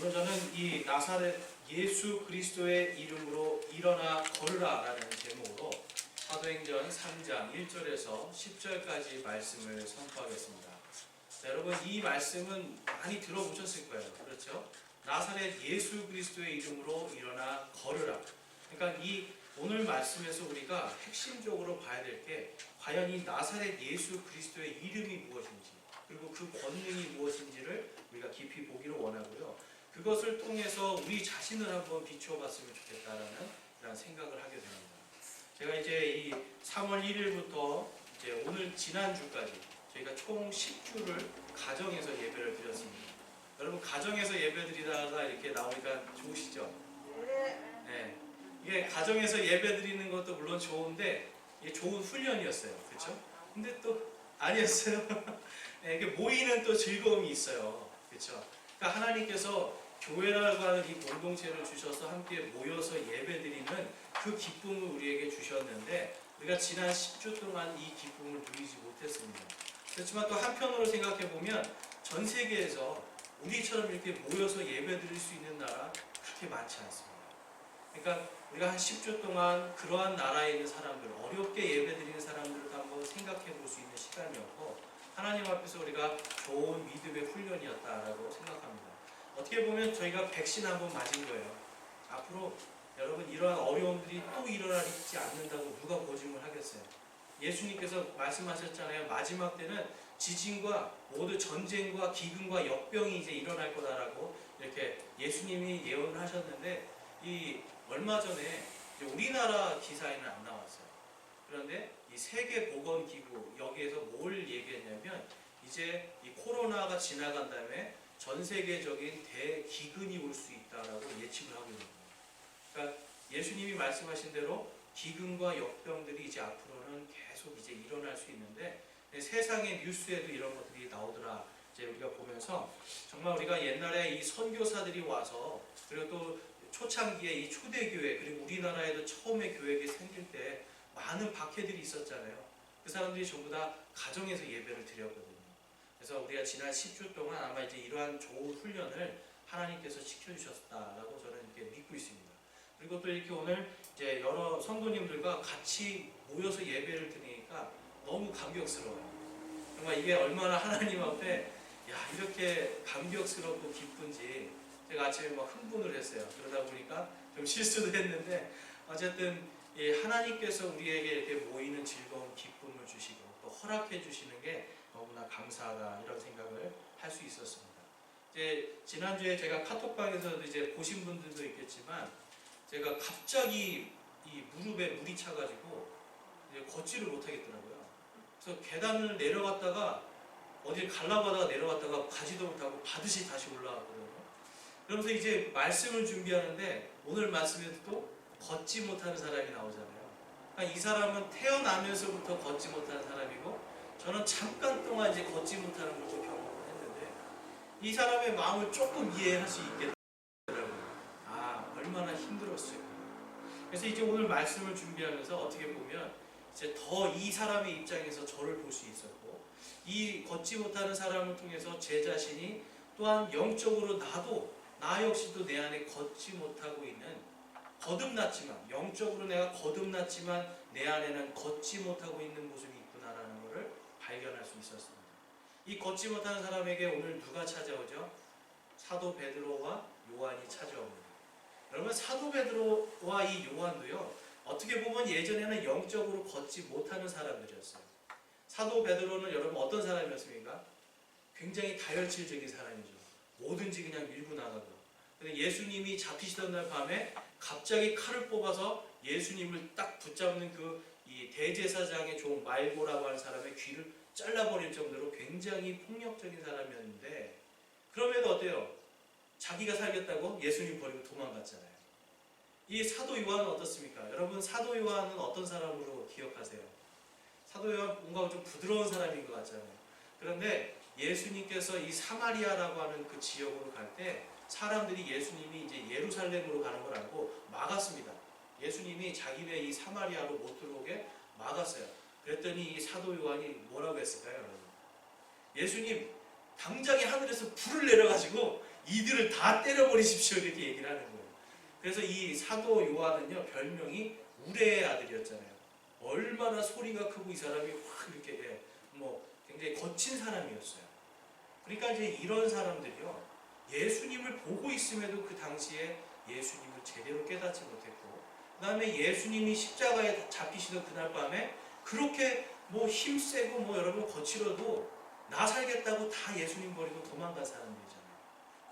오늘 저는 이 나사렛 예수 그리스도의 이름으로 일어나 걸으라 라는 제목으로 사도행전 3장 1절에서 10절까지 말씀을 선포하겠습니다. 자, 여러분 이 말씀은 많이 들어보셨을 거예요. 그렇죠? 나사렛 예수 그리스도의 이름으로 일어나 걸으라. 그러니까 이 오늘 말씀에서 우리가 핵심적으로 봐야 될 게 과연 이 나사렛 예수 그리스도의 이름이 무엇인지 그리고 그 권능이 무엇인지를 우리가 깊이 보기를 원하고요. 그것을 통해서 우리 자신을 한번 비추어 봤으면 좋겠다라는 그런 생각을 하게 됩니다. 제가 이제 이 3월 1일부터 이제 오늘 지난주까지 저희가 총 10주를 가정에서 예배를 드렸습니다. 여러분 가정에서 예배 드리다가 이렇게 나오니까 좋으시죠? 네. 이게 가정에서 예배 드리는 것도 물론 좋은데 이게 좋은 훈련이었어요. 그렇죠? 근데 또 아니었어요. 네, 이게 모이는 또 즐거움이 있어요. 그렇죠? 그러니까 하나님께서 교회라고 하는 이 공동체를 주셔서 함께 모여서 예배드리는 그 기쁨을 우리에게 주셨는데 우리가 지난 10주 동안 이 기쁨을 누리지 못했습니다. 그렇지만 또 한편으로 생각해 보면 전 세계에서 우리처럼 이렇게 모여서 예배드릴 수 있는 나라 그렇게 많지 않습니다. 그러니까 우리가 한 10주 동안 그러한 나라에 있는 사람들, 어렵게 예배드리는 사람들을 한번 생각해 볼 수 있는 시간이었고 하나님 앞에서 우리가 좋은 믿음의 훈련이었다라고 생각합니다. 어떻게 보면 저희가 백신 한번 맞은 거예요. 앞으로 여러분 이러한 어려움들이 또 일어나지 않는다고 누가 보증을 하겠어요? 예수님께서 말씀하셨잖아요. 마지막 때는 지진과 모두 전쟁과 기근과 역병이 이제 일어날 거다라고 이렇게 예수님이 예언을 하셨는데 이 얼마 전에 우리나라 기사에는 안 나왔어요. 그런데 이 세계보건기구 여기에서 뭘 얘기했냐면 이제 이 코로나가 지나간 다음에 전 세계적인 대기근이 올 수 있다라고 예측을 하고 있는 거예요. 그러니까 예수님이 말씀하신 대로 기근과 역병들이 이제 앞으로는 계속 이제 일어날 수 있는데 세상의 뉴스에도 이런 것들이 나오더라. 이제 우리가 보면서 정말 우리가 옛날에 이 선교사들이 와서 그리고 또 초창기에 이 초대교회 그리고 우리나라에도 처음에 교회가 생길 때 많은 박해들이 있었잖아요. 그 사람들이 전부 다 가정에서 예배를 드렸거든요. 그래서 우리가 지난 10주 동안 아마 이제 이러한 좋은 훈련을 하나님께서 시켜주셨다라고 저는 이렇게 믿고 있습니다. 그리고 또 이렇게 오늘 이제 여러 성도님들과 같이 모여서 예배를 드리니까 너무 감격스러워요. 정말 이게 얼마나 하나님 앞에 이렇게 감격스럽고 기쁜지 제가 아침에 막 흥분을 했어요. 그러다 보니까 좀 실수도 했는데 어쨌든 하나님께서 우리에게 이렇게 모이는 즐거운 기쁨을 주시고 또 허락해 주시는 게 너무나 감사하다 이런 생각을 할 수 있었습니다. 이제 지난주에 제가 카톡방에서도 이제 보신 분들도 있겠지만 제가 갑자기 이 무릎에 물이 차가지고 이제 걷지를 못하겠더라고요. 그래서 계단을 내려갔다가 어딜 가려고 하다가 내려갔다가 가지도 못하고 바듯이 다시 올라왔거든요. 그러면서 이제 말씀을 준비하는데 오늘 말씀에도 또 걷지 못하는 사람이 나오잖아요. 그러니까 이 사람은 태어나면서부터 걷지 못하는 사람이고 저는 잠깐 동안 이제 걷지 못하는 것도 경험을 했는데 이 사람의 마음을 조금 이해할 수 있게 되더라고요. 얼마나 힘들었을까. 그래서 이제 오늘 말씀을 준비하면서 어떻게 보면 이제 더 이 사람의 입장에서 저를 볼 수 있었고 이 걷지 못하는 사람을 통해서 제 자신이 또한 영적으로 나 역시도 내 안에 걷지 못하고 있는 거듭났지만 영적으로 내가 거듭났지만 내 안에는 걷지 못하고 있는 모습이 있구나라는 것을 발견할 수 있었습니다. 이 걷지 못하는 사람에게 오늘 누가 찾아오죠? 사도 베드로와 요한이 찾아옵니다. 여러분 사도 베드로와 이 요한도요 어떻게 보면 예전에는 영적으로 걷지 못하는 사람들이었어요. 사도 베드로는 여러분 어떤 사람이었습니까? 굉장히 다혈질적인 사람이죠. 뭐든지 그냥 밀고 나가고. 근데 예수님이 잡히시던 날 밤에 갑자기 칼을 뽑아서 예수님을 딱 붙잡는 이 대제사장의 종 말고라고 하는 사람의 귀를 잘라버릴 정도로 굉장히 폭력적인 사람이었는데 그럼에도 어때요? 자기가 살겠다고 예수님 버리고 도망갔잖아요. 이 사도 요한은 어떻습니까? 여러분 사도 요한은 어떤 사람으로 기억하세요? 사도 요한 뭔가 좀 부드러운 사람인 것 같잖아요. 그런데 예수님께서 이 사마리아라고 하는 그 지역으로 갈 때 사람들이 예수님이 이제 예루살렘으로 가는 걸 알고 막았습니다. 예수님이 자기네 이 사마리아로 못 들어오게 막았어요. 그랬더니 이 사도 요한이 뭐라고 했을까요, 여러분? 예수님 당장에 하늘에서 불을 내려가지고 이들을 다 때려버리십시오 이렇게 얘기를 하는 거예요. 그래서 이 사도 요한은요 별명이 우레의 아들이었잖아요. 얼마나 소리가 크고 이 사람이 확 이렇게 뭐 굉장히 거친 사람이었어요. 그러니까 이제 이런 사람들이요 예수님을 보고 있음에도 그 당시에 예수님을 제대로 깨닫지 못했고, 그 다음에 예수님이 십자가에 잡히시던 그날 밤에 그렇게 뭐 힘세고 뭐 여러분 거칠어도 나 살겠다고 다 예수님 버리고 도망간 사람들이잖아요.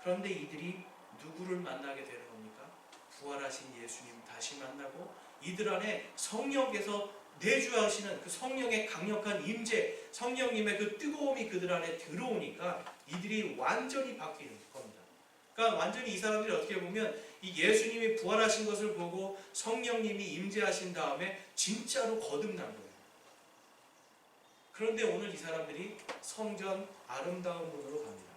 그런데 이들이 누구를 만나게 되는 겁니까? 부활하신 예수님 다시 만나고 이들 안에 성령께서 내주하시는 그 성령의 강력한 임재, 성령님의 그 뜨거움이 그들 안에 들어오니까 이들이 완전히 바뀌는 겁니다. 그러니까 완전히 이 사람들이 어떻게 보면 이 예수님이 부활하신 것을 보고 성령님이 임재하신 다음에 진짜로 거듭난 거예요. 그런데 오늘 이 사람들이 성전 아름다운 문으로 갑니다.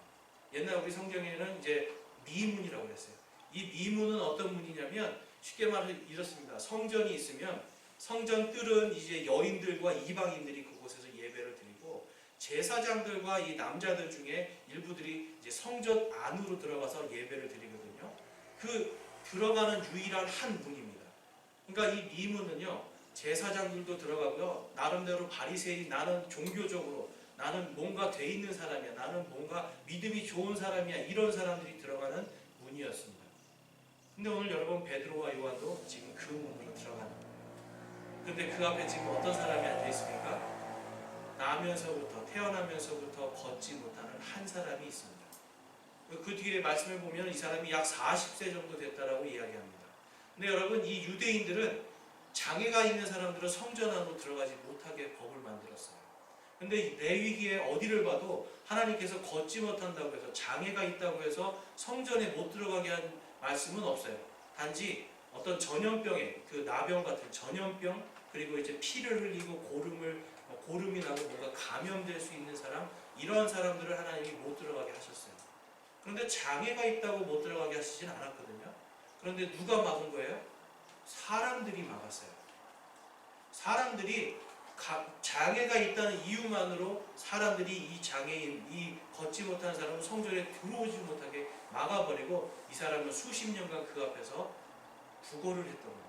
옛날 우리 성경에는 이제 미문이라고 했어요. 이 미문은 어떤 문이냐면 쉽게 말해서 이렇습니다. 성전이 있으면 성전 뜰은 이제 여인들과 이방인들이 그곳에서 예배를 드리고 제사장들과 이 남자들 중에 일부들이 이제 성전 안으로 들어가서 예배를 드리거든요. 그 들어가는 유일한 한 문입니다. 그러니까 이 미문은요 제사장들도 들어가고요 나름대로 바리새인 나는 종교적으로 나는 뭔가 돼 있는 사람이야, 나는 뭔가 믿음이 좋은 사람이야, 이런 사람들이 들어가는 문이었습니다. 근데 오늘 여러분 베드로와 요한도 지금 그 문으로 들어가는 거예요. 근데 그 앞에 지금 어떤 사람이 앉아 있습니까? 태어나면서부터 걷지 못하는 한 사람이 있습니다. 그 뒤에 말씀을 보면 이 사람이 약 40세 정도 됐다라고 이야기합니다. 근데 여러분 이 유대인들은 장애가 있는 사람들은 성전 안으로 들어가지 못하게 법을 만들었어요. 근데 레위기에 어디를 봐도 하나님께서 걷지 못한다고 해서 장애가 있다고 해서 성전에 못 들어가게 한 말씀은 없어요. 단지 어떤 전염병에 그 나병 같은 전염병 그리고 이제 피를 흘리고 고름이 나고 뭔가 감염될 수 있는 사람 이런 사람들을 하나님이 못 들어가게 하셨어요. 그런데 장애가 있다고 못 들어가게 하시진 않았거든요. 그런데 누가 막은 거예요? 사람들이 막았어요. 사람들이 장애가 있다는 이유만으로 사람들이 이 장애인, 이 걷지 못한 사람을 성전에 들어오지 못하게 막아버리고 이 사람은 수십 년간 그 앞에서 구걸을 했던 겁니다.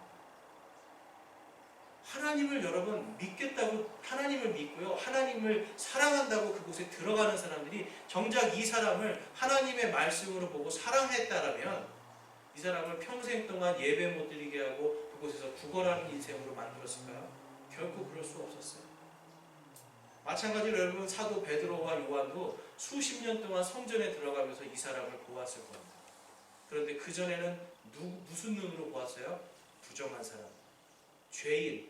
하나님을 여러분 믿겠다고 하나님을 믿고요 하나님을 사랑한다고 그곳에 들어가는 사람들이 정작 이 사람을 하나님의 말씀으로 보고 사랑했다라면 이 사람을 평생 동안 예배 못 드리게 하고 그곳에서 구걸하는 인생으로 만들었을까요? 결코 그럴 수 없었어요. 마찬가지로 여러분 사도 베드로와 요한도 수십 년 동안 성전에 들어가면서 이 사람을 보았을 겁니다. 그런데 그전에는 무슨 눈으로 보았어요? 부정한 사람, 죄인.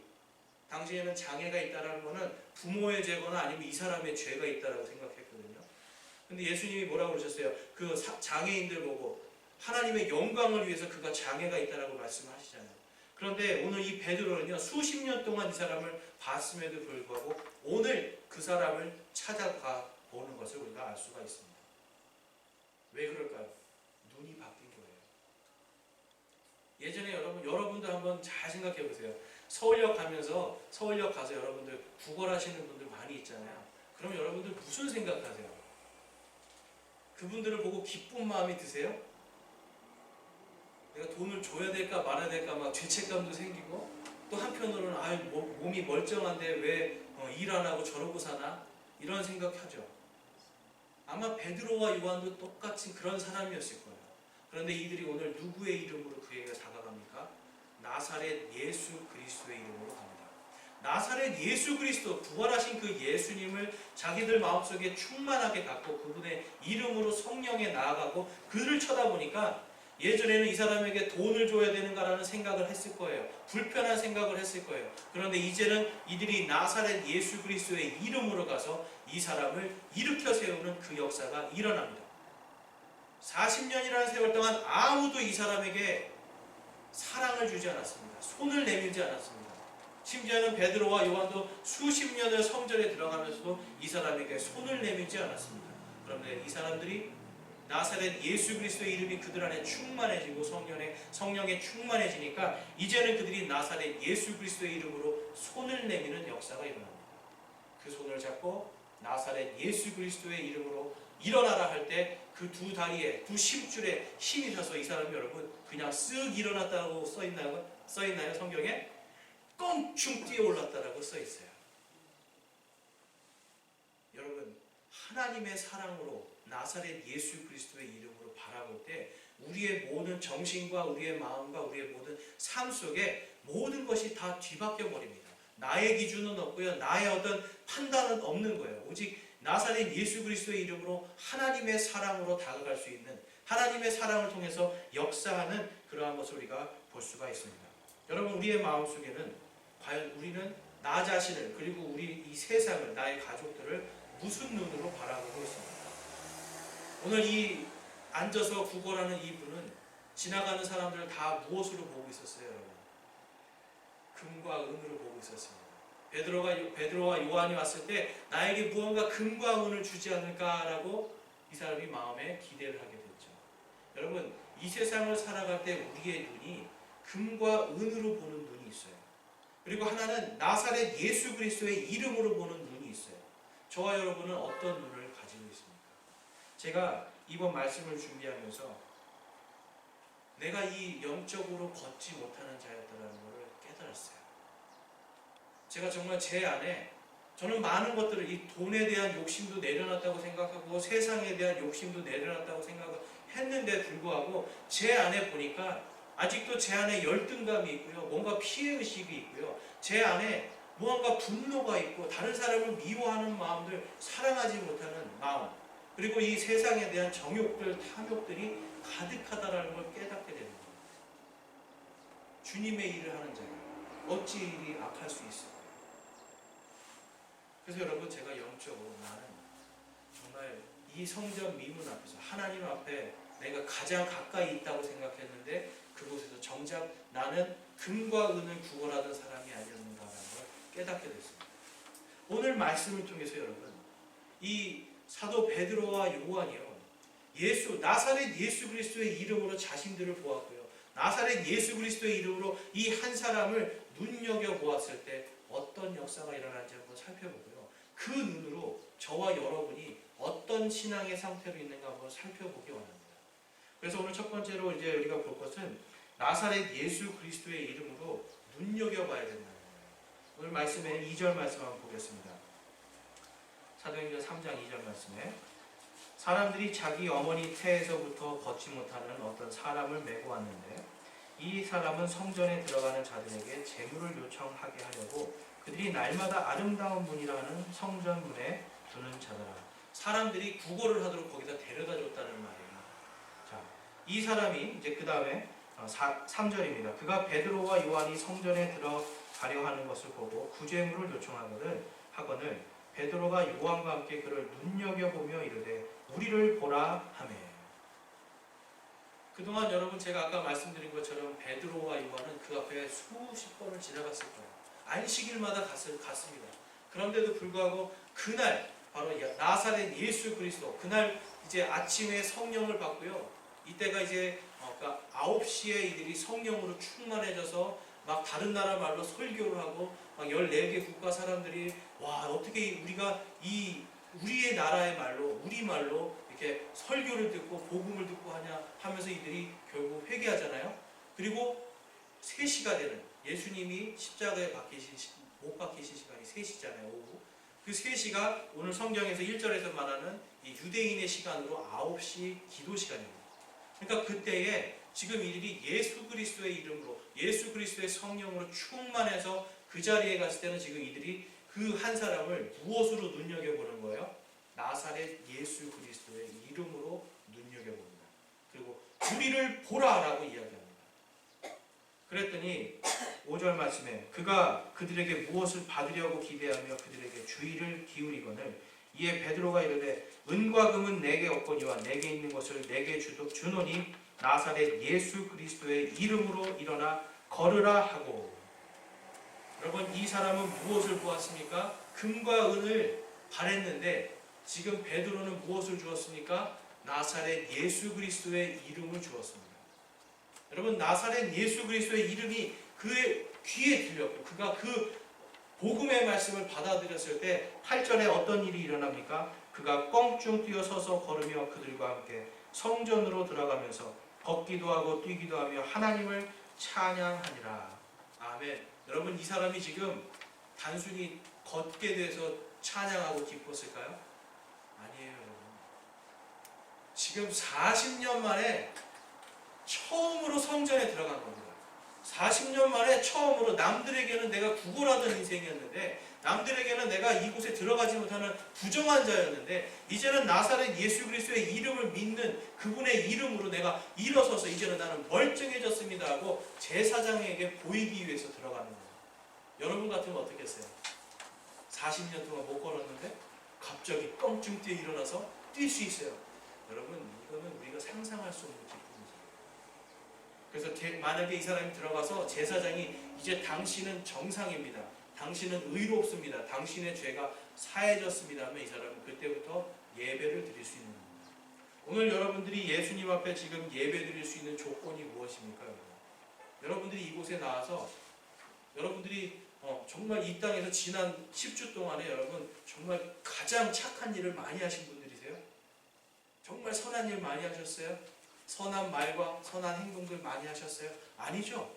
당시에는 장애가 있다는 것은 부모의 죄거나 아니면 이 사람의 죄가 있다고 생각했거든요. 근데 예수님이 뭐라고 그러셨어요? 그 장애인들 보고 하나님의 영광을 위해서 그가 장애가 있다고 말씀하시잖아요. 그런데 오늘 이 베드로는요 수십 년 동안 이 사람을 봤음에도 불구하고 오늘 그 사람을 찾아가 보는 것을 우리가 알 수가 있습니다. 왜 그럴까요? 눈이 바뀐 거예요. 예전에 여러분도 한번 잘 생각해 보세요. 서울역 가서 여러분들 구걸하시는 분들 많이 있잖아요. 그럼 여러분들 무슨 생각하세요? 그분들을 보고 기쁜 마음이 드세요? 내가 돈을 줘야 될까 말아야 될까 막 죄책감도 생기고 또 한편으로는 몸이 멀쩡한데 왜 일 안 하고 저러고 사나? 이런 생각하죠. 아마 베드로와 요한도 똑같이 그런 사람이었을 거예요. 그런데 이들이 오늘 누구의 이름으로 그에게 다가갑니까? 나사렛 예수 그리스도의 이름으로 갑니다. 나사렛 예수 그리스도 부활하신 그 예수님을 자기들 마음속에 충만하게 갖고 그분의 이름으로 성령에 나아가고 그를 쳐다보니까 예전에는 이 사람에게 돈을 줘야 되는가라는 생각을 했을 거예요. 불편한 생각을 했을 거예요. 그런데 이제는 이들이 나사렛 예수 그리스도의 이름으로 가서 이 사람을 일으켜 세우는 그 역사가 일어납니다. 40년이라는 세월 동안 아무도 이 사람에게 사랑을 주지 않았습니다. 손을 내밀지 않았습니다. 심지어는 베드로와 요한도 수십 년을 성전에 들어가면서도 이 사람에게 손을 내밀지 않았습니다. 그런데 이 사람들이 나사렛 예수 그리스도의 이름이 그들 안에 충만해지고 성령에 충만해지니까 이제는 그들이 나사렛 예수 그리스도의 이름으로 손을 내미는 역사가 일어납니다. 그 손을 잡고 나사렛 예수 그리스도의 이름으로 일어나라 할 때 그 두 다리에 두 심줄에 힘이 셔서 이 사람이 여러분 그냥 쓱 일어났다고 써있나요? 성경에? 껑충 뛰어올랐다라고 써있어요. 여러분 하나님의 사랑으로 나사렛 예수 그리스도의 이름으로 바라볼 때 우리의 모든 정신과 우리의 마음과 우리의 모든 삶 속에 모든 것이 다 뒤바뀌어 버립니다. 나의 기준은 없고요. 나의 어떤 판단은 없는 거예요. 오직 나사렛 예수 그리스도의 이름으로 하나님의 사랑으로 다가갈 수 있는, 하나님의 사랑을 통해서 역사하는 그러한 것을 우리가 볼 수가 있습니다. 여러분 우리의 마음속에는 과연 우리는 나 자신을 그리고 우리 이 세상을, 나의 가족들을 무슨 눈으로 바라보고 있습니까? 오늘 이 앉아서 구걸하는 이분은 지나가는 사람들을 다 무엇으로 보고 있었어요, 여러분? 금과 은으로 보고 있었습니다. 베드로와 요한이 왔을 때 나에게 무언가 금과 은을 주지 않을까라고 이 사람이 마음에 기대를 하게 됐죠. 여러분 이 세상을 살아갈 때 우리의 눈이 금과 은으로 보는 눈이 있어요. 그리고 하나는 나사렛 예수 그리스도의 이름으로 보는 눈이 있어요. 저와 여러분은 어떤 눈을 가지고 있습니까? 제가 이번 말씀을 준비하면서 내가 이 영적으로 걷지 못하는 자였다는 것을 깨달았어요. 제가 정말 제 안에 저는 많은 것들을 이 돈에 대한 욕심도 내려놨다고 생각하고 세상에 대한 욕심도 내려놨다고 생각했는데 불구하고 제 안에 보니까 아직도 제 안에 열등감이 있고요. 뭔가 피해의식이 있고요. 제 안에 무언가 분노가 있고 다른 사람을 미워하는 마음들, 사랑하지 못하는 마음, 그리고 이 세상에 대한 정욕들, 탐욕들이 가득하다라는 걸 깨닫게 됩니다. 주님의 일을 하는 자가 어찌 일이 악할 수 있을까요? 그래서 여러분 제가 영적으로 나는 정말 이 성전 미문 앞에서 하나님 앞에 내가 가장 가까이 있다고 생각했는데 그곳에서 정작 나는 금과 은을 구걸하던 사람이 아니었는가라는 걸 깨닫게 됐습니다. 오늘 말씀을 통해서 여러분 이 사도 베드로와 요한이요 나사렛 예수 그리스도의 이름으로 자신들을 보았고요. 나사렛 예수 그리스도의 이름으로 이 한 사람을 눈여겨보았을 때 어떤 역사가 일어날지 한번 살펴보고요. 그 눈으로 저와 여러분이 어떤 신앙의 상태로 있는가 한번 살펴보기 원합니다. 그래서 오늘 첫 번째로 이제 우리가 볼 것은 나사렛 예수 그리스도의 이름으로 눈여겨봐야 된다는 거예요. 오늘 말씀에 2절 말씀 한번 보겠습니다. 사도행전 3장 2절 말씀에 사람들이 자기 어머니 태에서부터 걷지 못하는 어떤 사람을 메고 왔는데 이 사람은 성전에 들어가는 자들에게 재물을 요청하게 하려고 그들이 날마다 아름다운 문이라 하는 성전 문에 두는 자더라. 사람들이 구걸을 하도록 거기다 데려다 줬다는 말이에요. 자, 이 사람이 이제 그 다음에 3절입니다. 그가 베드로와 요한이 성전에 들어가려 하는 것을 보고 구제물을 요청하거늘 베드로가 요한과 함께 그를 눈여겨보며 이르되 우리를 보라 하매. 그동안 여러분 제가 아까 말씀드린 것처럼 베드로와 요한은 그 앞에 수십 번을 지나갔을 거예요. 안식일마다 갔습니다. 그런데도 불구하고 그날 바로 나사렛 예수 그리스도 그날 이제 아침에 성령을 받고요. 이때가 이제 9시에 이들이 성령으로 충만해져서 막 다른 나라 말로 설교를 하고 막 14개 국가 사람들이 와 어떻게 우리가 우리의 나라의 말로 우리 말로 이렇게 설교를 듣고 복음을 듣고 하냐 하면서 이들이 결국 회개하잖아요. 그리고 3시가 되는 예수님이 십자가에 못 박히신 시간이 3시잖아요. 오후. 그 3시가 오늘 성경에서 1절에서 말하는 이 유대인의 시간으로 9시 기도 시간입니다. 그러니까 그때에 지금 이들이 예수 그리스도의 이름으로 예수 그리스도의 성령으로 충만해서 그 자리에 갔을 때는 지금 이들이 그 한 사람을 무엇으로 눈여겨보는 거예요? 나사렛 예수 그리스도의 이름으로 눈여겨봅니다. 그리고 우리를 보라라고 이야기합니다. 그랬더니 5절 말씀에 그가 그들에게 무엇을 받으려고 기대하며 그들에게 주의를 기울이거늘 이에 베드로가 이르되 은과 금은 내게 없거니와 내게 있는 것을 내게 주노니 나사렛 예수 그리스도의 이름으로 일어나 걸으라 하고. 여러분 이 사람은 무엇을 보았습니까? 금과 은을 바랬는데 지금 베드로는 무엇을 주었습니까? 나사렛 예수 그리스도의 이름을 주었습니다. 여러분 나사렛 예수 그리스도의 이름이 그의 귀에 들렸고 그가 그 복음의 말씀을 받아들였을 때 8절에 어떤 일이 일어납니까? 그가 껑충 뛰어서서 걸으며 그들과 함께 성전으로 들어가면서 걷기도 하고 뛰기도 하며 하나님을 찬양하니라. 아멘. 여러분, 이 사람이 지금 단순히 걷게 돼서 찬양하고 기뻤을까요? 아니에요, 여러분. 지금 40년 만에 처음으로 성전에 들어간 겁니다. 40년 만에 처음으로, 남들에게는 내가 구걸하던 인생이었는데, 남들에게는 내가 이곳에 들어가지 못하는 부정한 자였는데, 이제는 나사렛 예수 그리스도의 이름을 믿는 그분의 이름으로 내가 일어서서 이제는 나는 멀쩡해졌습니다 하고 제사장에게 보이기 위해서 들어가는 거예요. 여러분 같으면 어떻겠어요? 40년 동안 못 걸었는데 갑자기 껑충 뛰어 일어나서 뛸 수 있어요. 여러분, 이거는 우리가 상상할 수 없는 기쁨이죠. 그래서 만약에 이 사람이 들어가서 제사장이 이제 당신은 정상입니다, 당신은 의롭습니다, 당신의 죄가 사해졌습니다 하면 이 사람은 그때부터 예배를 드릴 수 있는 겁니다. 오늘 여러분들이 예수님 앞에 지금 예배 드릴 수 있는 조건이 무엇입니까? 여러분들이 이곳에 나와서 여러분들이 정말 이 땅에서 지난 10주 동안에 여러분 정말 가장 착한 일을 많이 하신 분들이세요? 정말 선한 일 많이 하셨어요? 선한 말과 선한 행동들 많이 하셨어요? 아니죠.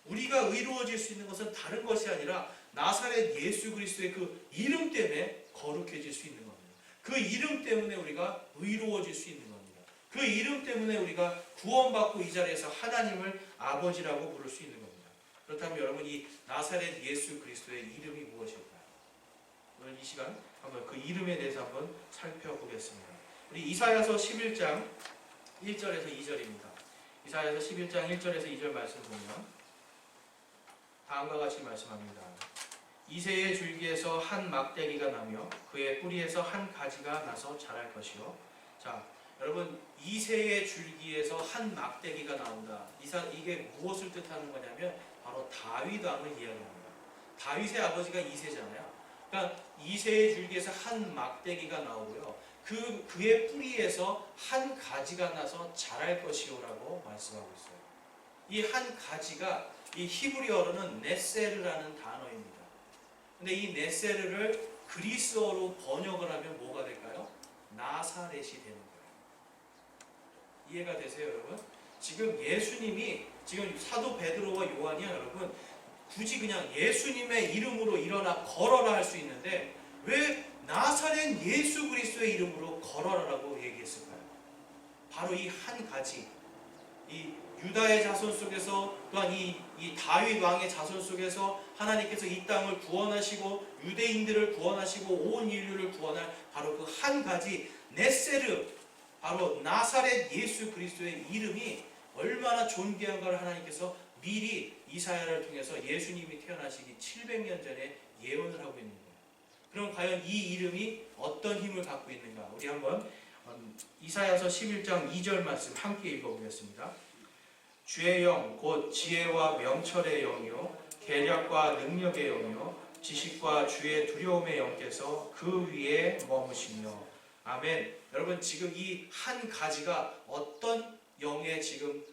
우리가 의로워질 수 있는 것은 다른 것이 아니라 나사렛 예수 그리스도의 그 이름 때문에 거룩해질 수 있는 겁니다. 그 이름 때문에 우리가 의로워질 수 있는 겁니다. 그 이름 때문에 우리가 구원받고 이 자리에서 하나님을 아버지라고 부를 수 있는 겁니다. 그렇다면 여러분, 이 나사렛 예수 그리스도의 이름이 무엇일까요? 오늘 이 시간 한번 그 이름에 대해서 한번 살펴보겠습니다. 우리 이사야서 11장 1절에서 2절입니다. 이사야서 11장 1절에서 2절 말씀 보면 다음과 같이 말씀합니다. 이새의 줄기에서 한 막대기가 나며 그의 뿌리에서 한 가지가 나서 자랄 것이요. 자, 여러분, 이새의 줄기에서 한 막대기가 나온다. 이게 무엇을 뜻하는 거냐면 바로 다윗 왕을 이야기합니다. 다윗의 아버지가 이새잖아요. 그러니까 이새의 줄기에서 한 막대기가 나오고요. 그의 뿌리에서 한 가지가 나서 자랄 것이요라고 말씀하고 있어요. 이 한 가지가 이 히브리어로는 네세르라는 단어입니다. 근데 이 네세르를 그리스어로 번역을 하면 뭐가 될까요? 나사렛이 되는 거예요. 이해가 되세요, 여러분? 지금 예수님이, 지금 사도 베드로와 요한이야, 여러분, 굳이 그냥 예수님의 이름으로 일어나 걸어라 할 수 있는데 왜 나사렛 예수 그리스도의 이름으로 걸어라라고 얘기했을까요? 바로 이 한 가지, 이 유다의 자손 속에서, 또한 이 다윗 왕의 자손 속에서 하나님께서 이 땅을 구원하시고 유대인들을 구원하시고 온 인류를 구원할 바로 그 한 가지 네세르, 바로 나사렛 예수 그리스도의 이름이 얼마나 존귀한가를 하나님께서 미리 이사야를 통해서 예수님이 태어나시기 700년 전에 예언을 하고 있는 거예요. 그럼 과연 이 이름이 어떤 힘을 갖고 있는가? 우리 한번 이사야서 11장 2절 말씀 함께 읽어보겠습니다. 주의 영 곧 지혜와 명철의 영이요 계략과 능력의 영이요 지식과 주의 두려움의 영께서 그 위에 머무시며. 아멘. 여러분, 지금 이 한 가지가 어떤 영의 지금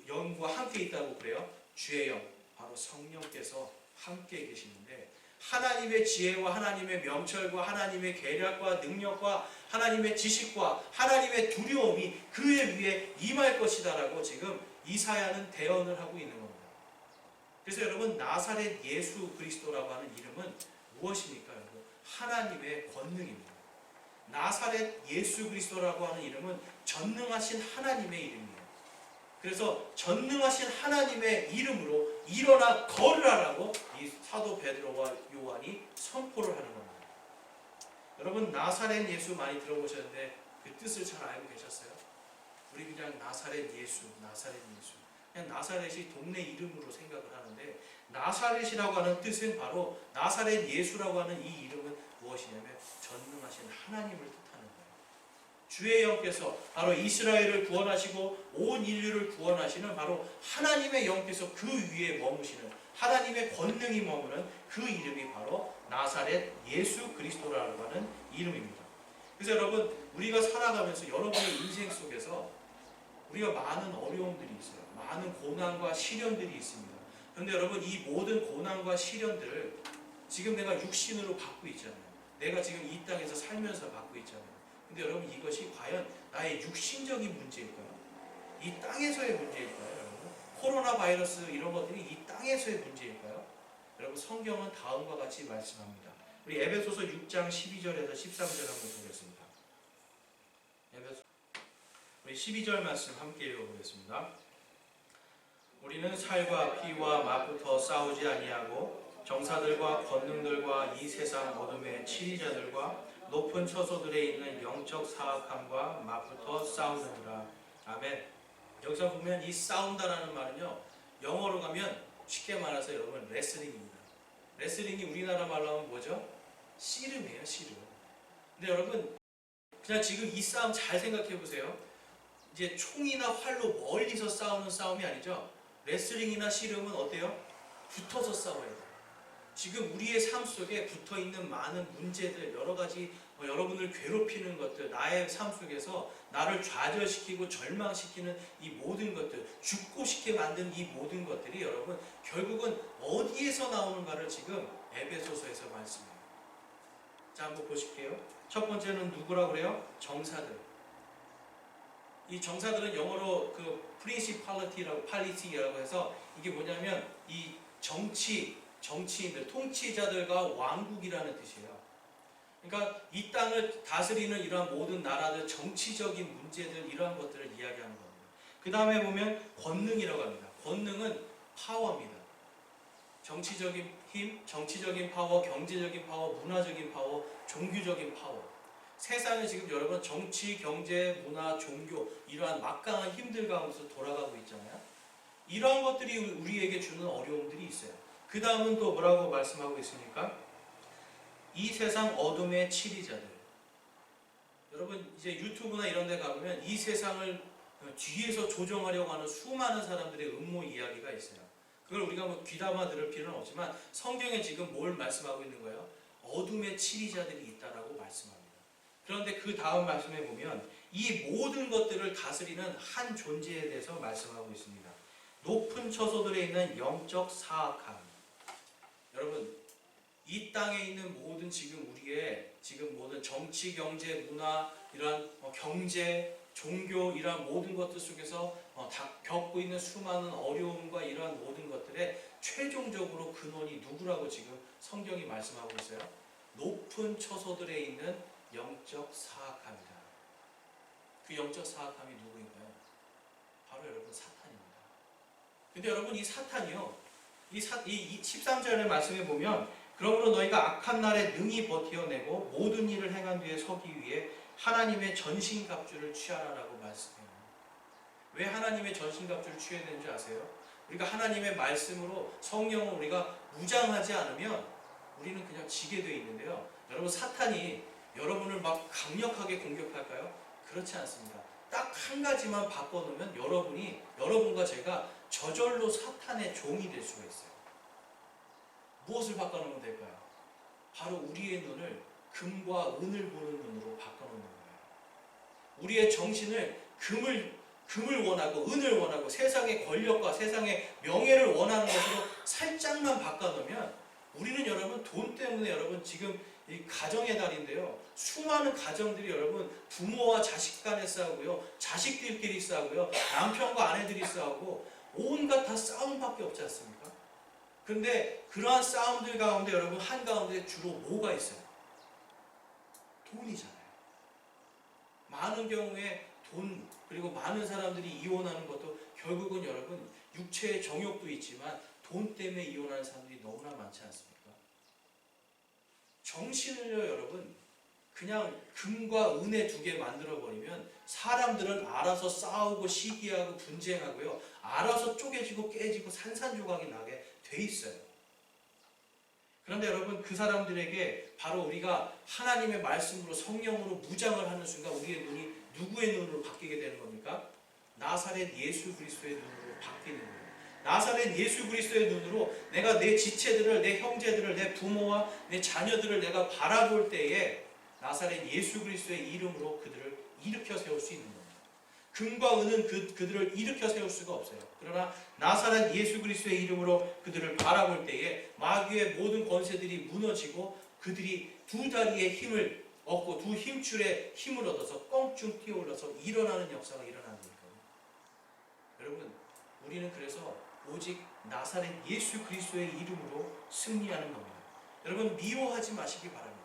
영과 함께 있다고 그래요? 주의 영, 바로 성령께서 함께 계시는데 하나님의 지혜와 하나님의 명철과 하나님의 계략과 능력과 하나님의 지식과 하나님의 두려움이 그의 위에 임할 것이다라고 지금 이사야는 대언을 하고 있는 겁니다. 그래서 여러분, 나사렛 예수 그리스도라고 하는 이름은 무엇입니까? 여러분, 하나님의 권능입니다. 나사렛 예수 그리스도라고 하는 이름은 전능하신 하나님의 이름이에요. 그래서 전능하신 하나님의 이름으로 일어나 걸으라라고 이 사도 베드로와 요한이 선포를 하는 겁니다. 여러분, 나사렛 예수 많이 들어보셨는데 그 뜻을 잘 알고 계셨어요? 우리 그냥 나사렛 예수, 나사렛 예수, 그냥 나사렛이 동네 이름으로 생각을 하는데 나사렛이라고 하는 뜻은 바로 나사렛 예수라고 하는 이 이름은 무엇이냐면 전능하신 하나님을 뜻하는 거예요. 주의 영께서 바로 이스라엘을 구원하시고 온 인류를 구원하시는 바로 하나님의 영께서 그 위에 머무시는 하나님의 권능이 머무는 그 이름이 바로 나사렛 예수 그리스도라고 하는 이름입니다. 그래서 여러분, 우리가 살아가면서 여러분의 인생 속에서 우리가 많은 어려움들이 있어요. 많은 고난과 시련들이 있습니다. 그런데 여러분, 이 모든 고난과 시련들을 지금 내가 육신으로 받고 있잖아요. 내가 지금 이 땅에서 살면서 받고 있잖아요. 근데 여러분 이것이 과연 나의 육신적인 문제일까요? 이 땅에서의 문제일까요? 여러분? 코로나 바이러스 이런 것들이 이 땅에서의 문제일까요? 여러분 성경은 다음과 같이 말씀합니다. 우리 에베소서 6장 12절에서 13절 한번 보겠습니다. 우리 12절 말씀 함께 읽어보겠습니다. 우리는 살과 피와 맛부터 싸우지 아니하고 정사들과 권능들과 이 세상 어둠의 치리자들과 높은 처소들에 있는 영적 사악함과 맛부터 싸우느니라. 아멘. 여기서 보면 이 싸운다라는 말은요, 영어로 가면 쉽게 말해서 여러분 레슬링입니다. 레슬링이 우리나라 말로 하면 뭐죠? 씨름이에요, 씨름. 근데 여러분 그냥 지금 이 싸움 잘 생각해 보세요. 이제 총이나 활로 멀리서 싸우는 싸움이 아니죠. 레슬링이나 씨름은 어때요? 붙어서 싸워야 돼요. 지금 우리의 삶 속에 붙어 있는 많은 문제들, 여러 가지 여러분을 괴롭히는 것들, 나의 삶 속에서 나를 좌절시키고 절망시키는 이 모든 것들, 죽고 싶게 만든 이 모든 것들이 여러분 결국은 어디에서 나오는가를 지금 에베소서에서 말씀해요. 자, 한번 보실게요. 첫 번째는 누구라고 그래요? 정사들. 이 정사들은 영어로 그 principality라고 해서 이게 뭐냐면 이 정치인들, 통치자들과 왕국이라는 뜻이에요. 그러니까 이 땅을 다스리는 이러한 모든 나라들, 정치적인 문제들, 이러한 것들을 이야기하는 겁니다. 그 다음에 보면 권능이라고 합니다. 권능은 파워입니다. 정치적인 힘, 정치적인 파워, 경제적인 파워, 문화적인 파워, 종교적인 파워. 세상에 지금 여러분 정치, 경제, 문화, 종교 이러한 막강한 힘들 가운데서 돌아가고 있잖아요. 이러한 것들이 우리에게 주는 어려움들이 있어요. 그 다음은 또 뭐라고 말씀하고 있습니까? 이 세상 어둠의 치리자들. 여러분 이제 유튜브나 이런 데 가보면 이 세상을 뒤에서 조종하려고 하는 수많은 사람들의 음모 이야기가 있어요. 그걸 우리가 뭐 귀담아 들을 필요는 없지만 성경에 지금 뭘 말씀하고 있는 거예요? 어둠의 치리자들이 있다라고 말씀합니다. 그런데 그 다음 말씀에 보면 이 모든 것들을 다스리는 한 존재에 대해서 말씀하고 있습니다. 높은 처소들에 있는 영적 사악함. 여러분 이 땅에 있는 모든 지금 우리의 지금 모든 정치, 경제, 문화, 이러한 경제, 종교 이러한 모든 것들 속에서 다 겪고 있는 수많은 어려움과 이러한 모든 것들의 최종적으로 근원이 누구라고 지금 성경이 말씀하고 있어요? 높은 처소들에 있는 영적 사악함이다. 그 영적 사악함이 누구인가요? 바로 여러분 사탄입니다. 근데 여러분 이 사탄이요, 이 13절의 말씀에 보면 그러므로 너희가 악한 날에 능히 버티어내고 모든 일을 행한 뒤에 서기 위해 하나님의 전신갑주를 취하라라고 말씀해요. 왜 하나님의 전신갑주를 취해야 되는지 아세요? 우리가 하나님의 말씀으로 성령을 우리가 무장하지 않으면 우리는 그냥 지게 되어 있는데요. 여러분 사탄이 여러분을 막 강력하게 공격할까요? 그렇지 않습니다. 딱 한 가지만 바꿔놓으면 여러분과 제가 저절로 사탄의 종이 될 수가 있어요. 무엇을 바꿔놓으면 될까요? 바로 우리의 눈을 금과 은을 보는 눈으로 바꿔놓는 거예요. 우리의 정신을 금을 원하고 은을 원하고 세상의 권력과 세상의 명예를 원하는 것으로 살짝만 바꿔놓으면 우리는 여러분 돈 때문에 여러분 지금 이 가정의 달인데요. 수많은 가정들이 여러분 부모와 자식 간에 싸우고요. 자식들끼리 싸우고요. 남편과 아내들이 싸우고 온갖 다 싸움밖에 없지 않습니까? 그런데 그러한 싸움들 가운데 여러분 한가운데 주로 뭐가 있어요? 돈이잖아요. 많은 경우에 돈 그리고 많은 사람들이 이혼하는 것도 결국은 여러분 육체의 정욕도 있지만 돈 때문에 이혼하는 사람들이 너무나 많지 않습니까? 정신을요 여러분 그냥 금과 은의 두 개 만들어버리면 사람들은 알아서 싸우고 시기하고 분쟁하고요. 알아서 쪼개지고 깨지고 산산조각이 나게 돼 있어요. 그런데 여러분 그 사람들에게 바로 우리가 하나님의 말씀으로 성령으로 무장을 하는 순간 우리의 눈이 누구의 눈으로 바뀌게 되는 겁니까? 나사렛 예수 그리스도의 눈으로 바뀌는 거예요. 나사렛 예수 그리스도의 눈으로 내가 내 지체들을, 내 형제들을, 내 부모와 내 자녀들을 내가 바라볼 때에 나사렛 예수 그리스도의 이름으로 그들을 일으켜 세울 수 있는 겁니다. 금과 은은 그들을 일으켜 세울 수가 없어요. 그러나 나사렛 예수 그리스도의 이름으로 그들을 바라볼 때에 마귀의 모든 권세들이 무너지고 그들이 두 다리의 힘을 얻고 두 힘줄에 힘을 얻어서 껑충 뛰어올라서 일어나는 역사가 일어나는 거예요. 여러분, 우리는 그래서 오직 나사렛 예수 그리스도의 이름으로 승리하는 겁니다. 여러분, 미워하지 마시기 바랍니다.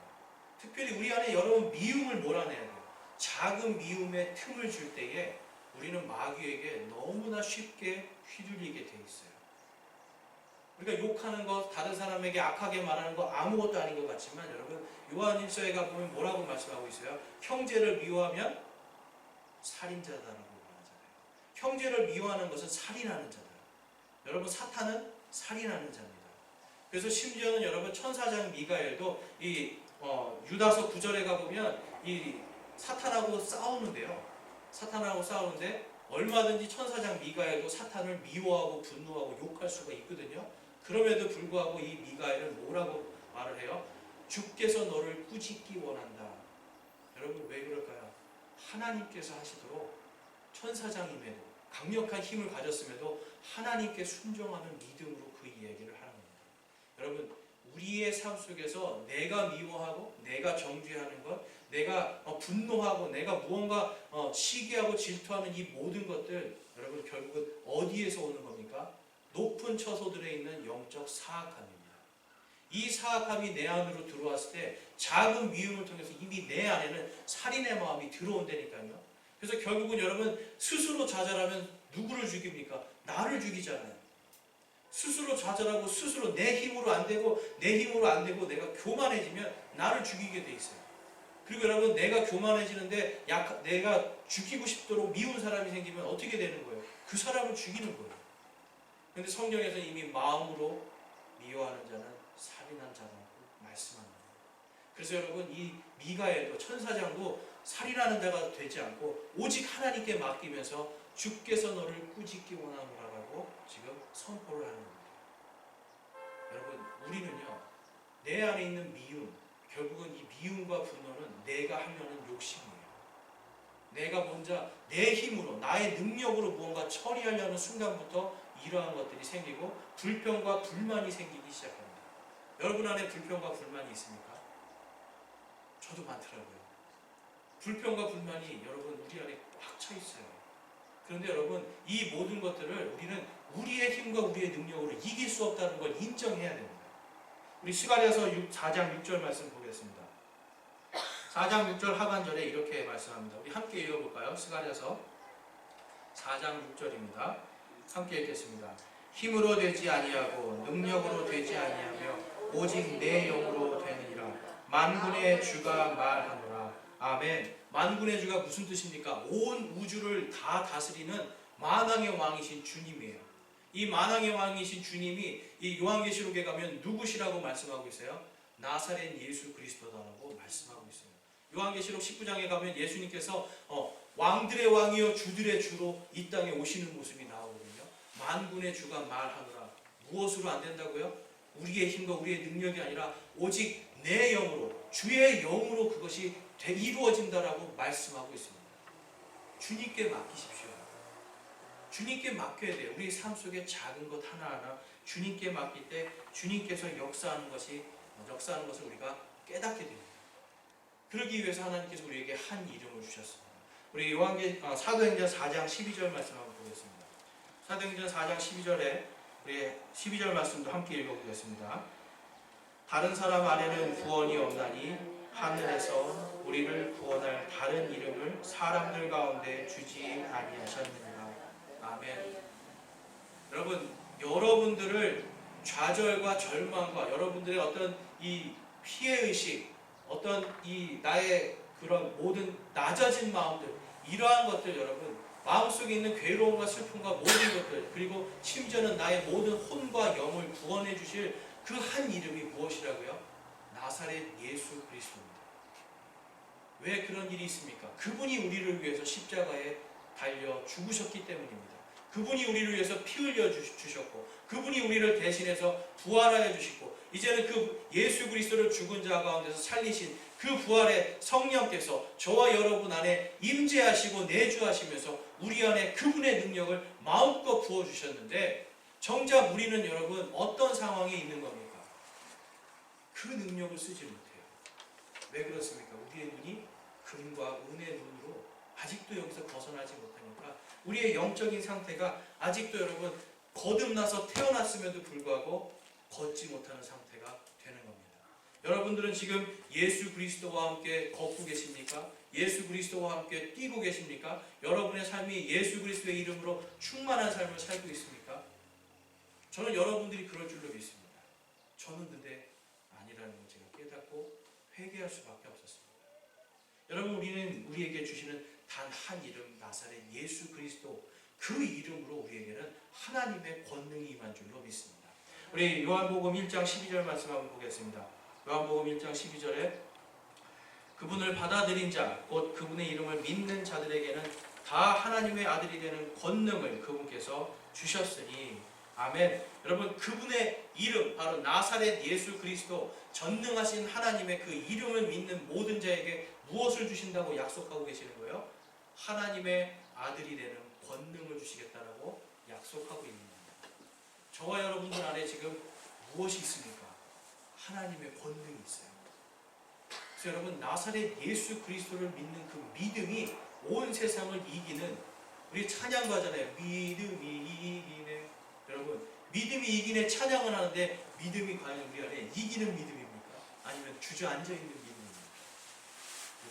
특별히 우리 안에 여러분 미움을 몰아내야 돼요. 작은 미움에 틈을 줄 때에 우리는 마귀에게 너무나 쉽게 휘둘리게 돼 있어요. 우리가 욕하는 것, 다른 사람에게 악하게 말하는 거 아무것도 아닌 것 같지만 여러분, 요한일서에 가보면 뭐라고 말씀하고 있어요? 형제를 미워하면 살인자다라고 말하잖아요. 형제를 미워하는 것은 살인하는 자다. 여러분, 사탄은 살인하는 자입니다. 그래서 심지어는 여러분 천사장 미가엘도 이 유다서 9절에 가보면 이 사탄하고 싸우는데요. 사탄하고 싸우는데 얼마든지 천사장 미가엘도 사탄을 미워하고 분노하고 욕할 수가 있거든요. 그럼에도 불구하고 이 미가엘은 뭐라고 말을 해요? 주께서 너를 꾸짖기 원한다. 여러분, 왜 그럴까요? 하나님께서 하시도록 천사장임에도 강력한 힘을 가졌음에도 하나님께 순종하는 믿음으로 그 얘기를 하는 겁니다. 여러분, 우리의 삶 속에서 내가 미워하고 내가 정죄하는 것, 내가 분노하고 내가 무언가 시기하고 질투하는 이 모든 것들, 여러분 결국은 어디에서 오는 겁니까? 높은 처소들에 있는 영적 사악함입니다. 이 사악함이 내 안으로 들어왔을 때 작은 미움을 통해서 이미 내 안에는 살인의 마음이 들어온다니까요. 그래서 결국은 여러분 스스로 좌절하면 누구를 죽입니까? 나를 죽이잖아요. 스스로 좌절하고 스스로 내 힘으로 안 되고 내가 교만해지면 나를 죽이게 돼 있어요. 그리고 여러분, 내가 교만해지는데 내가 죽이고 싶도록 미운 사람이 생기면 어떻게 되는 거예요? 그 사람을 죽이는 거예요. 그런데 성경에서 이미 마음으로 미워하는 자는 살인한 자라고 말씀합니다. 그래서 여러분, 이 미가엘도 천사장도 살인하는 자가 되지 않고 오직 하나님께 맡기면서 주께서 너를 꾸짖기 원하노라라고 지금 선포를 하는 겁니다. 여러분, 우리는요, 내 안에 있는 미움, 결국은 이 미움과 분노는 내가 하려는 욕심이에요. 내가 먼저 내 힘으로, 나의 능력으로 무언가 처리하려는 순간부터 이러한 것들이 생기고 불평과 불만이 생기기 시작합니다. 여러분 안에 불평과 불만이 있습니까? 저도 많더라고요. 불평과 불만이 여러분 우리 안에 꽉 차 있어요. 그런데 여러분, 이 모든 것들을 우리는 우리의 힘과 우리의 능력으로 이길 수 없다는 걸 인정해야 됩니다. 우리 스가랴서 4장 6절 말씀 보겠습니다. 4장 6절 하반절에 이렇게 말씀합니다. 우리 함께 읽어볼까요? 스가랴서 4장 6절입니다. 함께 읽겠습니다. 힘으로 되지 아니하고 능력으로 되지 아니하며 오직 내 영으로 되느니라. 만군의 주가 말하노라. 아멘. 만군의 주가 무슨 뜻입니까? 온 우주를 다 다스리는 만왕의 왕이신 주님이에요. 이 만왕의 왕이신 주님이 이 요한계시록에 가면 누구시라고 말씀하고 있어요? 나사렛 예수 그리스도다라고 말씀하고 있어요. 요한계시록 19장에 가면 예수님께서 왕들의 왕이요 주들의 주로 이 땅에 오시는 모습이 나오거든요. 만군의 주가 말하노라. 무엇으로 안 된다고요? 우리의 힘과 우리의 능력이 아니라 오직 내 영으로, 주의 영으로 그것이 이루어진다라고 말씀하고 있습니다. 주님께 맡기십시오. 주님께 맡겨야 돼요. 우리 삶 속에 작은 것 하나하나 주님께 맡길 때 주님께서 역사하는 것을 우리가 깨닫게 됩니다. 그러기 위해서 하나님께서 우리에게 한 이름을 주셨습니다. 우리 사도행전 4장 12절 말씀 한번 보겠습니다. 사도행전 4장 12절에 우리 12절 말씀도 함께 읽어보겠습니다. 다른 사람 안에는 구원이 없나니 하늘에서 우리를 구원할 다른 이름을 사람들 가운데 주지 아니하셨느니라. 아멘. 여러분, 여러분들을 좌절과 절망과 여러분들의 어떤 이 피해의식, 어떤 이 나의 그런 모든 낮아진 마음들, 이러한 것들 여러분, 마음속에 있는 괴로움과 슬픔과 모든 것들, 그리고 심지어는 나의 모든 혼과 영을 구원해 주실 그 한 이름이 무엇이라고요? 나사렛 예수 그리스도입니다. 왜 그런 일이 있습니까? 그분이 우리를 위해서 십자가에 달려 죽으셨기 때문입니다. 그분이 우리를 위해서 피 흘려 주셨고, 그분이 우리를 대신해서 부활하여 주시고, 이제는 그 예수 그리스도를 죽은 자 가운데서 살리신 그 부활의 성령께서 저와 여러분 안에 임재하시고 내주하시면서 우리 안에 그분의 능력을 마음껏 부어주셨는데 정작 우리는 여러분 어떤 상황에 있는 겁니까? 그 능력을 쓰지 못해요. 왜 그렇습니까? 우리의 눈이 금과 은의 눈으로 아직도 여기서 벗어나지 못하니까 우리의 영적인 상태가 아직도 여러분 거듭나서 태어났음에도 불구하고 걷지 못하는 상태가 되는 겁니다. 여러분들은 지금 예수 그리스도와 함께 걷고 계십니까? 예수 그리스도와 함께 뛰고 계십니까? 여러분의 삶이 예수 그리스도의 이름으로 충만한 삶을 살고 있습니까? 저는 여러분들이 그럴 줄로 믿습니다. 저는 근데 아니라는 걸 제가 깨닫고 회개할 수밖에 없었습니다. 여러분, 우리는 우리에게 주시는 단 한 이름, 나사렛 예수 그리스도, 그 이름으로 우리에게는 하나님의 권능이 임한 줄로 믿습니다. 우리 요한복음 1장 12절 말씀 한번 보겠습니다. 요한복음 1장 12절에 그분을 받아들인 자, 곧 그분의 이름을 믿는 자들에게는 다 하나님의 아들이 되는 권능을 그분께서 주셨으니 아멘. 여러분, 그분의 이름, 바로 나사렛 예수 그리스도, 전능하신 하나님의 그 이름을 믿는 모든 자에게 무엇을 주신다고 약속하고 계시는 거예요? 하나님의 아들이 되는 권능을 주시겠다라고 약속하고 있는 겁니다. 저와 여러분들 안에 지금 무엇이 있습니까? 하나님의 권능이 있어요. 그래서 여러분, 나사렛 예수 그리스도를 믿는 그 믿음이 온 세상을 이기는, 우리 찬양가잖아요. 믿음이 이기네. 여러분, 믿음이 이기네 찬양을 하는데 믿음이 과연 우리 안에 이기는 믿음입니까? 아니면 주저앉아 있는 믿음입니까?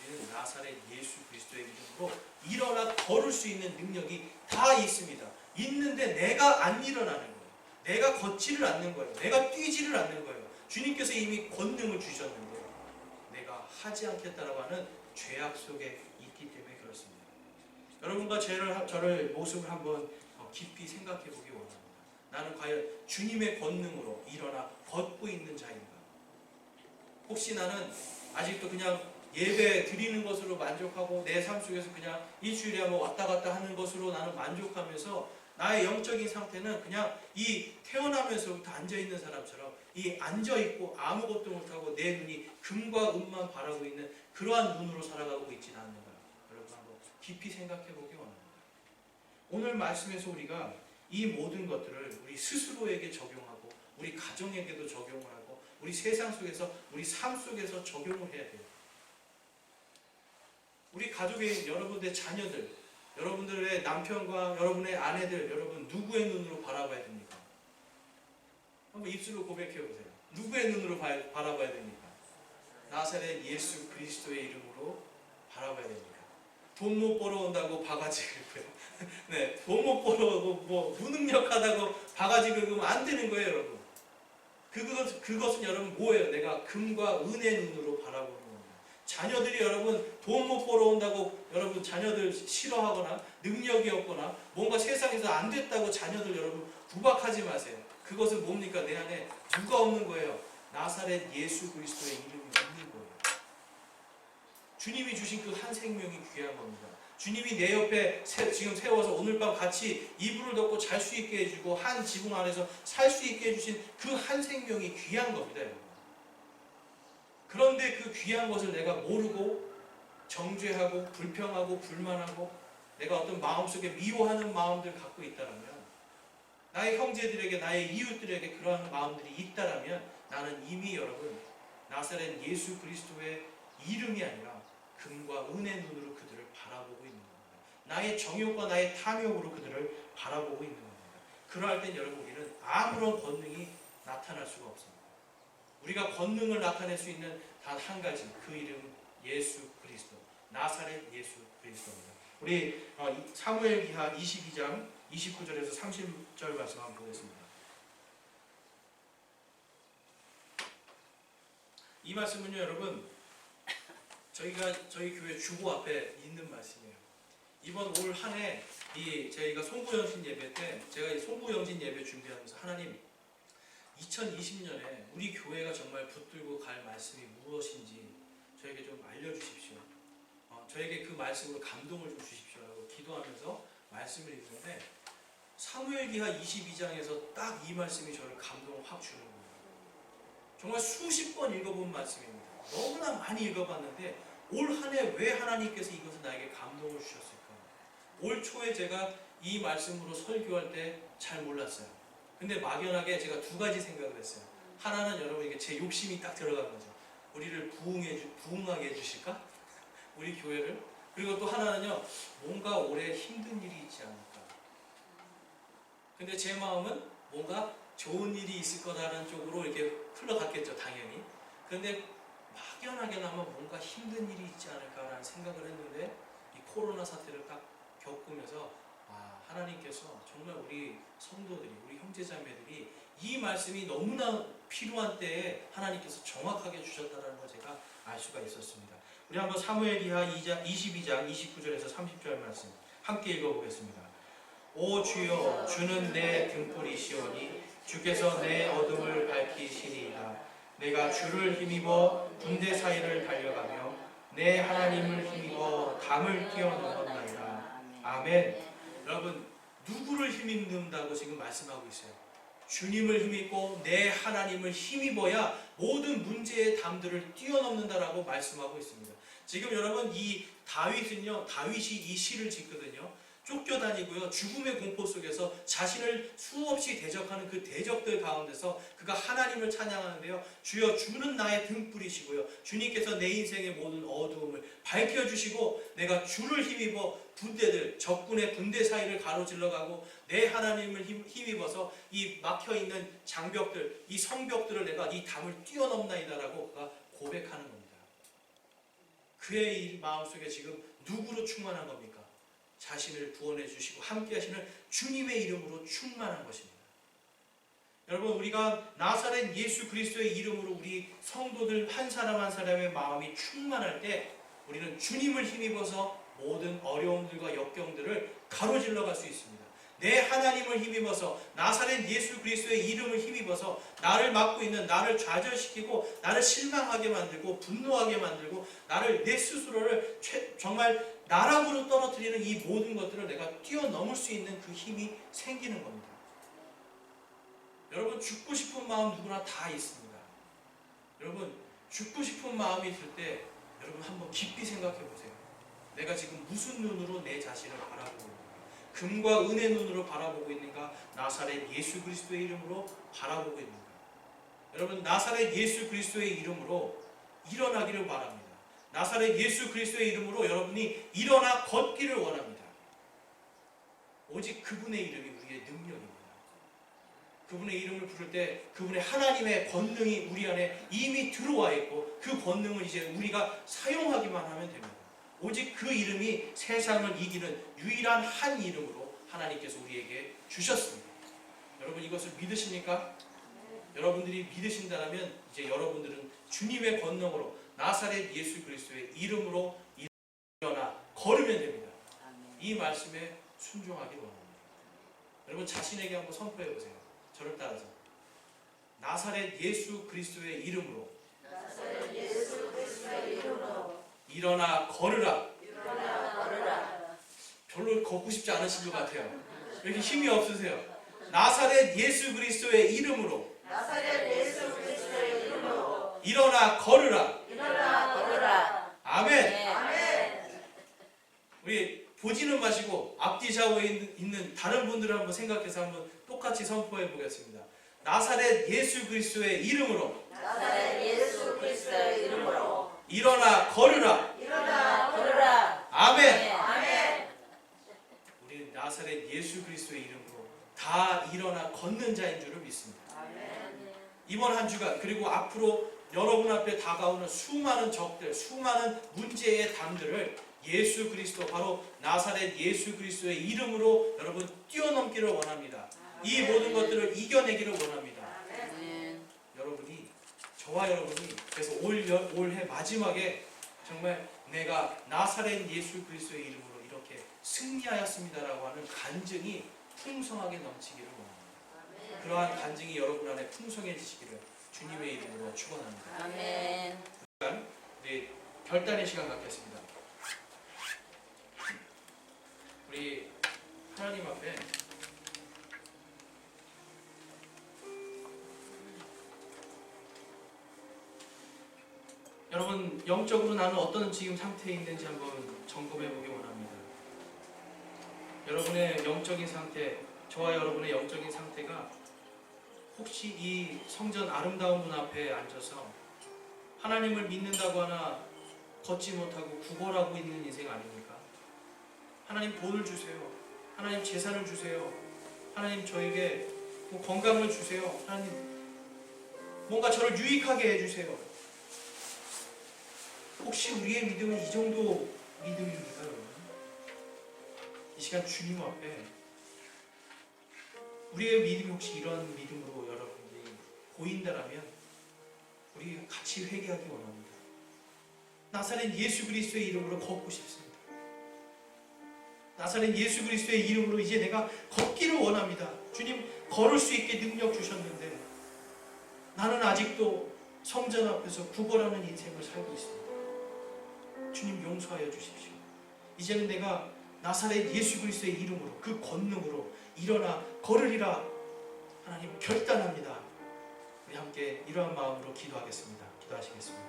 우리는 나사렛 예수 그리스도의 이름으로 일어나 걸을 수 있는 능력이 다 있습니다. 있는데 내가 안 일어나는 거예요. 내가 걷지를 않는 거예요. 내가 뛰지를 않는 거예요. 주님께서 이미 권능을 주셨는데 내가 하지 않겠다라고 하는 죄악 속에 있기 때문에 그렇습니다. 여러분과 저를 모습을 한번 깊이 생각해 보기 원합니다. 나는 과연 주님의 권능으로 일어나 걷고 있는 자인가? 혹시 나는 아직도 그냥 예배 드리는 것으로 만족하고 내 삶 속에서 그냥 일주일에 한번 왔다 갔다 하는 것으로 나는 만족하면서 나의 영적인 상태는 그냥 이 태어나면서부터 앉아있는 사람처럼 이 앉아있고 아무것도 못하고 내 눈이 금과 은만 바라고 있는 그러한 눈으로 살아가고 있지는 않는가? 여러분 한번 깊이 생각해 보기 원합니다. 오늘 말씀에서 우리가 이 모든 것들을 우리 스스로에게 적용하고 우리 가정에게도 적용을 하고 우리 세상 속에서 우리 삶 속에서 적용을 해야 돼요. 우리 가족의 여러분들의 자녀들, 여러분들의 남편과 여러분의 아내들, 여러분 누구의 눈으로 바라봐야 됩니까? 한번 입술로 고백해 보세요. 누구의 눈으로 바라봐야 됩니까? 나사렛 예수 그리스도의 이름으로 바라봐야 됩니까? 돈 못 벌어온다고 바가지 긁고요. 네, 돈 못 벌어오고 뭐 무능력하다고 바가지 긁으면 안 되는 거예요, 여러분. 그것은 여러분 뭐예요? 내가 금과 은의 눈으로 바라보는 겁니다. 자녀들이 여러분 돈 못 벌어온다고 여러분 자녀들 싫어하거나 능력이 없거나 뭔가 세상에서 안 됐다고 자녀들 여러분 구박하지 마세요. 그것은 뭡니까? 내 안에 누가 없는 거예요? 나사렛 예수 그리스도의 이름이 없는 거예요. 주님이 주신 그 한 생명이 귀한 겁니다. 주님이 내 옆에 지금 세워서 오늘 밤 같이 이불을 덮고 잘 수 있게 해주고 한 지붕 안에서 살 수 있게 해주신 그 한 생명이 귀한 겁니다, 여러분. 그런데 그 귀한 것을 내가 모르고 정죄하고 불평하고 불만하고 내가 어떤 마음속에 미워하는 마음들 갖고 있다라면, 나의 형제들에게 나의 이웃들에게 그러한 마음들이 있다라면 나는 이미 여러분 나사렛 예수 그리스도의 이름이 아니라 금과 은의 눈으로 그들을 바라보고 있는 겁니다. 나의 정욕과 나의 탐욕으로 그들을 바라보고 있는 겁니다. 그러할 땐 여러분 우리는 아무런 권능이 나타날 수가 없습니다. 우리가 권능을 나타낼 수 있는 단 한 가지, 그 이름 예수 그리스도, 나사렛 예수 그리스도입니다. 우리 사무엘기하 22장 29절에서 30절 말씀 한번 보겠습니다. 이 말씀은요, 여러분 저희 교회 주보 앞에 있는 말씀이에요. 이번 올 한 해 저희가 송구영신 예배 때 제가 이 송구영신 예배 준비하면서 하나님 2020년에 우리 교회가 정말 붙들고 갈 말씀이 무엇인지 저에게 좀 알려주십시오. 저에게 그 말씀으로 감동을 좀 주십시오라고 기도하면서 말씀을 읽는데 사무엘기하 22장에서 딱 이 말씀이 저를 감동을 확 주는 거예요. 정말 수십 번 읽어본 말씀입니다. 너무나 많이 읽어봤는데 올 한 해 왜 하나님께서 이것을 나에게 감동을 주셨을까? 올 초에 제가 이 말씀으로 설교할 때 잘 몰랐어요. 근데 막연하게 제가 두 가지 생각을 했어요. 하나는 여러분 이게 제 욕심이 딱 들어간 거죠. 우리를 부흥하게 해주실까? 우리 교회를. 그리고 또 하나는요, 뭔가 올해 힘든 일이 있지 않을까. 근데 제 마음은 뭔가 좋은 일이 있을 거라는 쪽으로 이렇게 흘러갔겠죠, 당연히. 그런데 막연하게나마 뭔가 힘든 일이 있지 않을까라는 생각을 했는데 이 코로나 사태를 딱 겪으면서 하나님께서 정말 우리 성도들이, 우리 형제자매들이 이 말씀이 너무나 필요한 때에 하나님께서 정확하게 주셨다는 걸 제가 알 수가 있었습니다. 우리 한번 사무엘기하 22장 29절에서 30절 말씀 함께 읽어보겠습니다. 오 주여, 주는 내 등불이시오니 주께서 내 어둠을 밝히시리이다. 내가 주를 힘입어 군대 사이를 달려가며 내 하나님을 힘입어 담을 뛰어넘었나이다. 아멘. 여러분, 누구를 힘입는다고 지금 말씀하고 있어요? 주님을 힘입고 내 하나님을 힘입어야 모든 문제의 담들을 뛰어넘는다라고 말씀하고 있습니다. 지금 여러분 이 다윗이 이 시를 짓거든요. 쫓겨다니고요, 죽음의 공포 속에서 자신을 수없이 대적하는 그 대적들 가운데서 그가 하나님을 찬양하는데요. 주여, 주는 나의 등불이시고요, 주님께서 내 인생의 모든 어두움을 밝혀주시고 내가 주를 힘입어 군대들, 적군의 군대 사이를 가로질러가고 내 하나님을 힘입어서 이 막혀있는 장벽들, 이 성벽들을 내가 이 담을 뛰어넘나이다라고 그가 고백하는 겁니다. 그의 이 마음속에 지금 누구로 충만한 겁니까? 자신을 구원해 주시고 함께 하시는 주님의 이름으로 충만한 것입니다. 여러분, 우리가 나사렛 예수 그리스도의 이름으로 우리 성도들 한 사람 한 사람의 마음이 충만할 때 우리는 주님을 힘입어서 모든 어려움들과 역경들을 가로질러 갈 수 있습니다. 내 하나님을 힘입어서 나사렛 예수 그리스도의 이름을 힘입어서 나를 막고 있는, 나를 좌절시키고 나를 실망하게 만들고 분노하게 만들고 나를, 내 스스로를 정말 나락으로 떨어뜨리는 이 모든 것들을 내가 뛰어넘을 수 있는 그 힘이 생기는 겁니다. 여러분, 죽고 싶은 마음 누구나 다 있습니다. 여러분, 죽고 싶은 마음이 들 때 여러분 한번 깊이 생각해 보세요. 내가 지금 무슨 눈으로 내 자신을 바라보고 있는가? 금과 은의 눈으로 바라보고 있는가? 나사렛 예수 그리스도의 이름으로 바라보고 있는가? 여러분, 나사렛 예수 그리스도의 이름으로 일어나기를 바랍니다. 나사렛 예수 그리스도의 이름으로 여러분이 일어나 걷기를 원합니다. 오직 그분의 이름이 우리의 능력입니다. 그분의 이름을 부를 때 그분의 하나님의 권능이 우리 안에 이미 들어와 있고 그 권능을 이제 우리가 사용하기만 하면 됩니다. 오직 그 이름이 세상을 이기는 유일한 한 이름으로 하나님께서 우리에게 주셨습니다. 여러분, 이것을 믿으십니까? 여러분들이 믿으신다면 이제 여러분들은 주님의 권능으로 나사렛 예수 그리스도의 이름으로 일어나 걸으면 됩니다. 이 말씀에 순종하기를 원합니다. 여러분, 자신에게 한번 선포해 보세요. 저를 따라서 나사렛 예수 그리스도의 이름으로 일어나 걸으라. 별로 걷고 싶지 않으신 것 같아요. 왜 이렇게 힘이 없으세요? 나사렛 예수 그리스도의 이름으로 일어나 걸으라. 아멘. 우리 보지는 마시고 앞뒤 좌우에 있는 다른 분들을 한번 생각해서 한번 똑같이 선포해 보겠습니다. 나사렛 예수 그리스도의 이름으로 일어나 걸으라. 아멘. 우리 나사렛 예수 그리스도의 이름으로 다 일어나 걷는 자인 줄을 믿습니다. 이번 한 주간 그리고 앞으로 여러분 앞에 다가오는 수많은 적들, 수많은 문제의 담들을 예수 그리스도, 바로 나사렛 예수 그리스도의 이름으로 여러분 뛰어넘기를 원합니다. 이 모든 것들을 이겨내기를 원합니다. 여러분이, 저와 여러분이 그래서 올해 마지막에 정말 내가 나사렛 예수 그리스도의 이름으로 이렇게 승리하였습니다라고 하는 간증이 풍성하게 넘치기를 원합니다. 그러한 간증이 여러분 안에 풍성해지시기를 주님의 이름으로 축원합니다. 아멘. 우리 결단의 시간 갖겠습니다. 우리 하나님 앞에 여러분 영적으로 나는 어떤 지금 상태에 있는지 한번 점검해 보기 원합니다. 여러분의 영적인 상태, 저와 여러분의 영적인 상태가 혹시 이 성전 아름다운 문 앞에 앉아서 하나님을 믿는다고 하나 걷지 못하고 구걸하고 있는 인생 아닙니까? 하나님 돈을 주세요. 하나님 재산을 주세요. 하나님 저에게 뭐 건강을 주세요. 하나님 뭔가 저를 유익하게 해주세요. 혹시 우리의 믿음은 이 정도 믿음입니까, 여러분? 이 시간 주님 앞에 우리의 믿음이 혹시 이런 믿음으로 여러분들이 보인다라면 우리 같이 회개하기 원합니다. 나사렛 예수 그리스도의 이름으로 걷고 싶습니다. 나사렛 예수 그리스도의 이름으로 이제 내가 걷기를 원합니다. 주님 걸을 수 있게 능력 주셨는데 나는 아직도 성전 앞에서 구걸하는 인생을 살고 있습니다. 주님 용서하여 주십시오. 이제는 내가 나사렛 예수 그리스도의 이름으로 그 권능으로 일어나 걸으리라 하나님 결단합니다. 우리 함께 이러한 마음으로 기도하겠습니다. 기도하시겠습니다.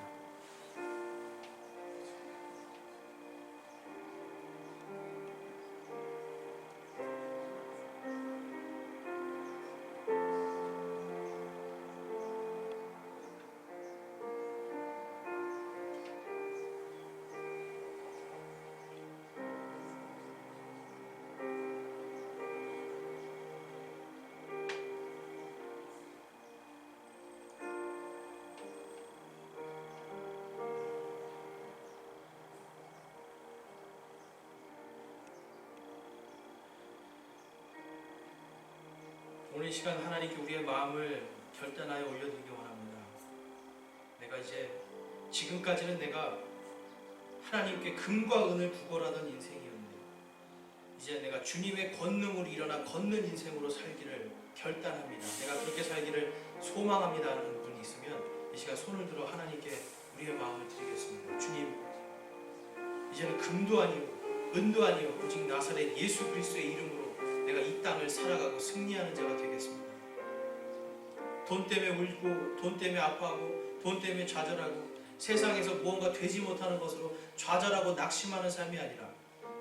오늘 이 시간 하나님께 우리의 마음을 결단하여 올려드리기 원합니다. 내가 이제 지금까지는 내가 하나님께 금과 은을 구걸하던 인생이었는데 이제 내가 주님의 권능으로 일어나 걷는 인생으로 살기를 결단합니다. 내가 그렇게 살기를 소망합니다 하는 분이 있으면 이 시간 손을 들어 하나님께 우리의 마음을 드리겠습니다. 주님, 이제는 금도 아니고 은도 아니요 오직 나사렛 예수 그리스도의 이름으로 내가 이 땅을 살아가고 승리하는 자가 되겠습니다. 돈 때문에 울고 돈 때문에 아파하고 돈 때문에 좌절하고 세상에서 무언가 되지 못하는 것으로 좌절하고 낙심하는 삶이 아니라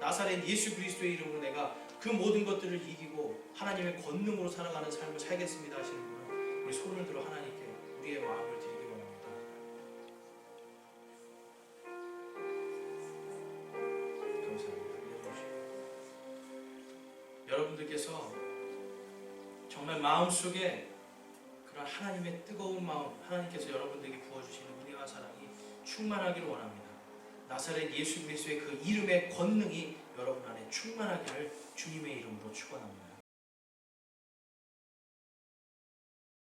나사렛 예수 그리스도의 이름으로 내가 그 모든 것들을 이기고 하나님의 권능으로 살아가는 삶을 살겠습니다 하시는 분은 우리 손을 들어 하나님께 우리의 마음을 드리기 원합니다. 감사합니다. 여러분들께서 정말 마음속에 그런 하나님의 뜨거운 마음, 하나님께서 여러분들에게 부어주시는 은혜와 사랑이 충만하기를 원합니다. 나사렛 예수 그리스도의 그 이름의 권능이 여러분 안에 충만하기를 주님의 이름으로 축원합니다.